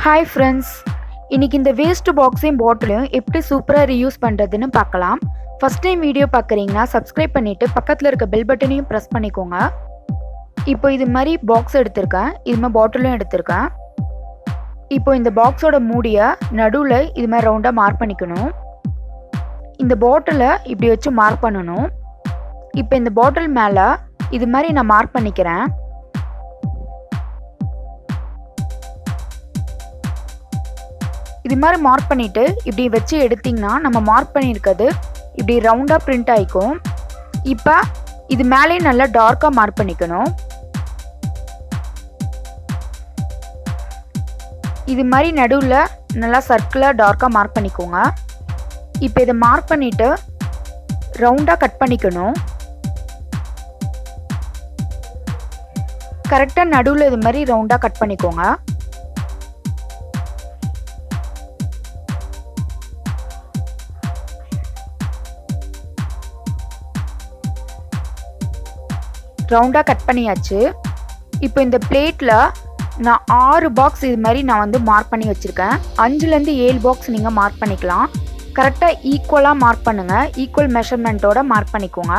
Hi friends, இன்னைக்கு இந்த waste பாக்ஸையும் பாட்டிலையும் எப்படி சூப்பராக ரீயூஸ் பண்ணுறதுன்னு பார்க்கலாம். ஃபஸ்ட் டைம் வீடியோ பார்க்குறீங்கன்னா சப்ஸ்கிரைப் பண்ணிவிட்டு பக்கத்தில் இருக்க பெல் பட்டனையும் ப்ரெஸ் பண்ணிக்கோங்க. இப்போ இது மாதிரி பாக்ஸ் எடுத்திருக்கேன், இது மாதிரி பாட்டிலும் எடுத்திருக்கேன். இப்போ இந்த பாக்ஸோட மூடியை நடுவில் இது மாதிரி ரவுண்டாக மார்க் பண்ணிக்கணும். இந்த பாட்டிலை இப்படி வச்சு மார்க் பண்ணணும். இப்போ இந்த பாட்டில் மேலே இது மாதிரி நான் மார்க் பண்ணிக்கிறேன். இது மாதிரி மார்க் பண்ணிவிட்டு இப்படி வச்சு எடுத்திங்கன்னா நம்ம மார்க் பண்ணியிருக்கிறது இப்படி ரவுண்டாக பிரிண்ட் ஆகிக்கும். இப்போ இது மேலே நல்லா டார்க்காக மார்க் பண்ணிக்கணும். இது மாதிரி நடுவில் நல்லா சர்க்கிளாக டார்க்காக மார்க் பண்ணிக்கோங்க. இப்போ இதை மார்க் பண்ணிவிட்டு ரவுண்டாக கட் பண்ணிக்கணும். கரெக்டாக நடுவில் இது மாதிரி ரவுண்டாக கட் பண்ணிக்கோங்க. ரவுண்டாக கட் பண்ணியாச்சு. இப்போ இந்த பிளேட்டில் நான் 6 பாக்ஸ் இது மாதிரி நான் மார்க் பண்ணி வச்சுருக்கேன். 5லேருந்து 7 பாக்ஸ் நீங்கள் மார்க் பண்ணிக்கலாம். கரெக்டாக ஈக்குவலாக மார்க் பண்ணுங்கள், ஈக்குவல் மெஷர்மெண்ட்டோட மார்க் பண்ணிக்கோங்க.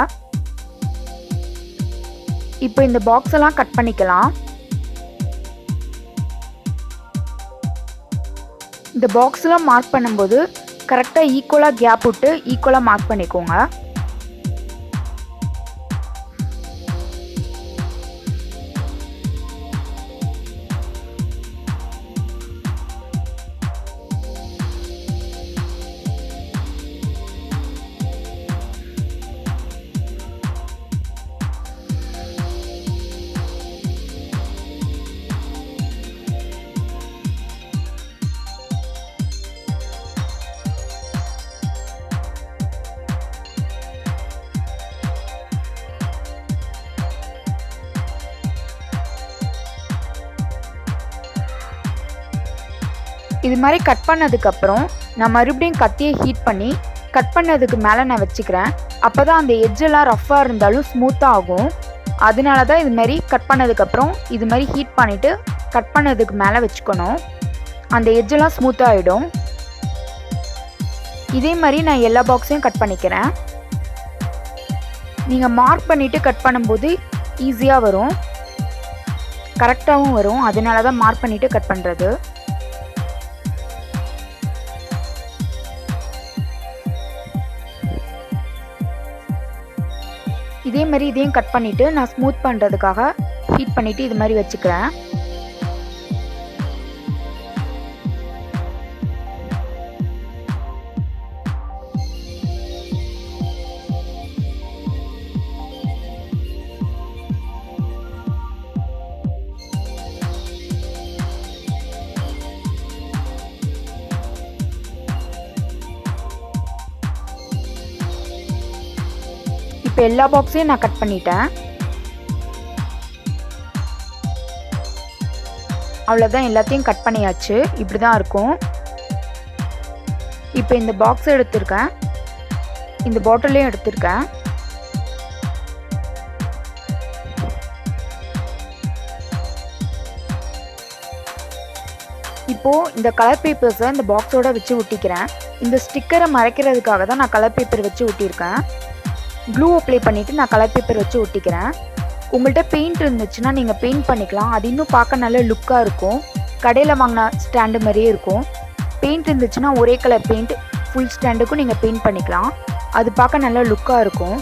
இப்போ இந்த பாக்ஸ் எல்லாம் கட் பண்ணிக்கலாம். இந்த பாக்ஸ்லாம் மார்க் பண்ணும்போது கரெக்டாக ஈக்குவலாக கேப் விட்டு ஈக்குவலாக மார்க் பண்ணிக்கோங்க. இது மாதிரி கட் பண்ணதுக்கப்புறம் நான் மறுபடியும் கத்தியை ஹீட் பண்ணி கட் பண்ணதுக்கு மேலே நான் வச்சுக்கிறேன். அப்போ தான் அந்த எட்ஜெல்லாம் ரஃப்பாக இருந்தாலும் ஸ்மூத்தாக ஆகும். அதனால தான் இது மாதிரி கட் பண்ணதுக்கப்புறம் இது மாதிரி ஹீட் பண்ணிவிட்டு கட் பண்ணதுக்கு மேலே வச்சுக்கணும். அந்த எட்ஜெல்லாம் ஸ்மூத்தாக ஆகிடும். இதே மாதிரி நான் எல்லா பாக்ஸையும் கட் பண்ணிக்கிறேன். நீங்கள் மார்க் பண்ணிவிட்டு கட் பண்ணும்போது ஈஸியாக வரும், கரெக்டாகவும் வரும். அதனால தான் மார்க் பண்ணிவிட்டு கட் பண்ணுறது. இதே மாதிரி இதையும் கட் பண்ணிவிட்டு நான் ஸ்மூத் பண்ணுறதுக்காக ஹீட் பண்ணிவிட்டு இது மாதிரி வச்சுக்கிறேன். இப்போ எல்லா பாக்ஸையும் நான் கட் பண்ணிட்டேன். அவ்வளோதான், எல்லாத்தையும் கட் பண்ணியாச்சு. இப்படி தான் இருக்கும். இப்போ இந்த பாக்ஸ் எடுத்திருக்கேன், இந்த பாட்டிலையும் எடுத்திருக்கேன். இப்போது இந்த கலர் பேப்பர்ஸை இந்த பாக்ஸோடு வச்சு ஒட்டிக்கிறேன். இந்த ஸ்டிக்கரை மறைக்கிறதுக்காக தான் நான் கலர் பேப்பர் வச்சு ஒட்டியிருக்கேன். க்ளூ அப்ளை பண்ணிவிட்டு நான் கலர் பேப்பர் வச்சு ஒட்டிக்கிறேன். உங்கள்கிட்ட பெயிண்ட் இருந்துச்சுன்னா நீங்கள் பெயிண்ட் பண்ணிக்கலாம். அது இன்னும் பார்க்க நல்ல லுக்காக இருக்கும். கடையில் வாங்கின ஸ்டாண்டு மாதிரியே இருக்கும். பெயிண்ட் இருந்துச்சுன்னா ஒரே கலர் பெயிண்ட் ஃபுல் ஸ்டாண்டுக்கும் நீங்கள் பெயிண்ட் பண்ணிக்கலாம். அது பார்க்க நல்ல லுக்காக இருக்கும்.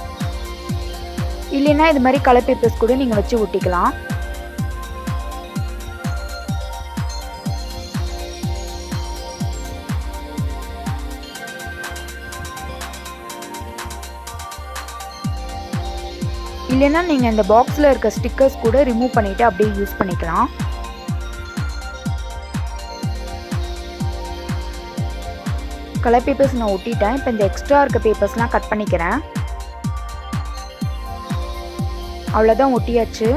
இல்லைன்னா இது மாதிரி கலர் பேப்பர்ஸ் கூட நீங்கள் வச்சு ஒட்டிக்கலாம். இல்லைன்னா நீங்கள் இந்த பாக்ஸில் இருக்க ஸ்டிக்கர்ஸ் கூட ரிமூவ் பண்ணிவிட்டு அப்படியே யூஸ் பண்ணிக்கலாம். கலர் பேப்பர்ஸ் நான் ஒட்டிட்டேன். இப்போ இந்த எக்ஸ்ட்ரா இருக்க பேப்பர்ஸ்லாம் கட் பண்ணிக்கிறேன். அவ்வளோதான், ஒட்டியாச்சு.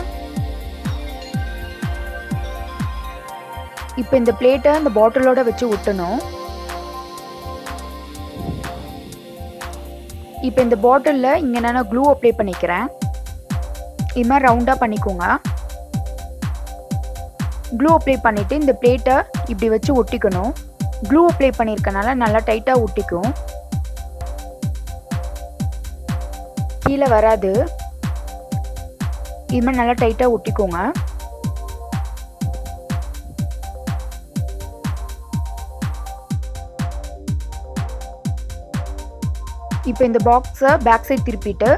இப்போ இந்த பிளேட்டை இந்த பாட்டிலோட வச்சு ஒட்டணும். இப்போ இந்த பாட்டிலில் இங்கே நான் க்ளூ அப்ளை பண்ணிக்கிறேன். இது மாதிரி ரவுண்டாக பண்ணிக்கோங்க. க்ளூ அப்ளை பண்ணிவிட்டு இந்த பிளேட்டை இப்படி வச்சு ஒட்டிக்கணும். க்ளூ அப்ளை பண்ணியிருக்கனால நல்லா டைட்டாக ஒட்டிக்கும், கீழே வராது. இது மாதிரி நல்லா டைட்டாக ஒட்டிக்கோங்க. இப்போ இந்த பாக்ஸை பேக் சைடு திருப்பிட்டு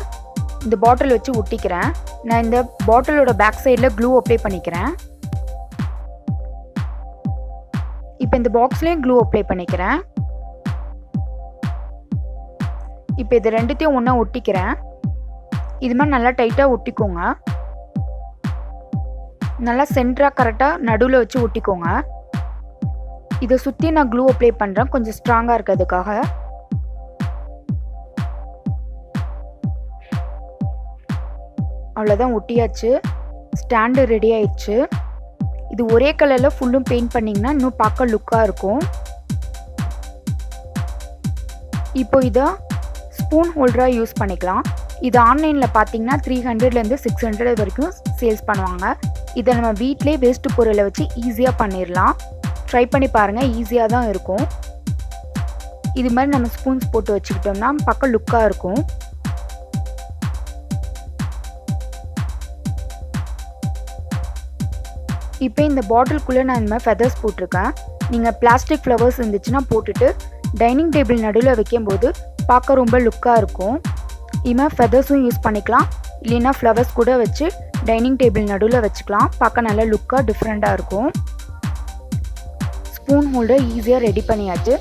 இந்த பாட்டில் வச்சு ஒட்டிக்கிறேன். நான் இந்த பாட்டிலோட பேக் சைடில் க்ளூ அப்ளை பண்ணிக்கிறேன். இப்போ இந்த பாக்ஸ்லேயும் க்ளூ அப்ளை பண்ணிக்கிறேன். இப்போ இது ரெண்டுத்தையும் ஒன்றா ஒட்டிக்கிறேன். இது மாதிரி நல்லா டைட்டாக ஒட்டிக்கோங்க. நல்லா சென்டராக கரெக்டாக நடுவில் வச்சு ஒட்டிக்கோங்க. இதை சுற்றி நான் க்ளூ அப்ளை பண்ணுறேன் கொஞ்சம் ஸ்ட்ராங்காக இருக்கிறதுக்காக. அவ்வளோதான், ஒட்டியாச்சு. ஸ்டாண்டு ரெடி ஆயிடுச்சு. இது ஒரே கலரில் ஃபுல்லும் பெயிண்ட் பண்ணிங்கன்னா இன்னும் பார்க்க லுக்காக இருக்கும். இப்போ இதை ஸ்பூன் ஹோல்டராக யூஸ் பண்ணிக்கலாம். இது ஆன்லைனில் பார்த்தீங்கன்னா 300லேருந்து 600 வரைக்கும் சேல்ஸ் பண்ணுவாங்க. இதை நம்ம வீட்டிலே வேஸ்ட்டு பொருளை வச்சு ஈஸியாக பண்ணிடலாம். ட்ரை பண்ணி பாருங்கள், ஈஸியாக தான் இருக்கும். இது மாதிரி நம்ம ஸ்பூன்ஸ் போட்டு வச்சுக்கிட்டோம்னா பார்க்க லுக்காக இருக்கும். இப்போ இந்த பாட்டிலுக்குள்ளே நான் இந்த மாதிரி ஃபெதர்ஸ் போட்டிருக்கேன். நீங்கள் பிளாஸ்டிக் ஃப்ளவர்ஸ் இருந்துச்சுன்னா போட்டுட்டு டைனிங் டேபிள் நடுவில் வைக்கும்போது பார்க்க ரொம்ப லுக்காக இருக்கும். இது மாதிரி ஃபெதர்ஸும் யூஸ் பண்ணிக்கலாம், இல்லைன்னா ஃப்ளவர்ஸ் கூட வச்சு டைனிங் டேபிள் நடுவில் வச்சுக்கலாம். பார்க்க நல்லா லுக்காக டிஃப்ரெண்ட்டாக இருக்கும். ஸ்பூன் ஹோல்டர் ஈஸியாக ரெடி பண்ணியாச்சு.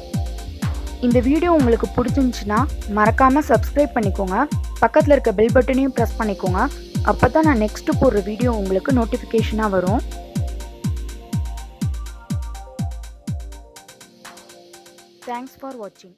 இந்த வீடியோ உங்களுக்கு பிடிச்சிருந்துச்சுன்னா மறக்காமல் சப்ஸ்கிரைப் பண்ணிக்கோங்க. பக்கத்தில் இருக்க பெல் பட்டனையும் ப்ரெஸ் பண்ணிக்கோங்க. அப்போ தான் நான் நெக்ஸ்ட்டு போடுற வீடியோ உங்களுக்கு நோட்டிஃபிகேஷனாக வரும். Thanks for watching.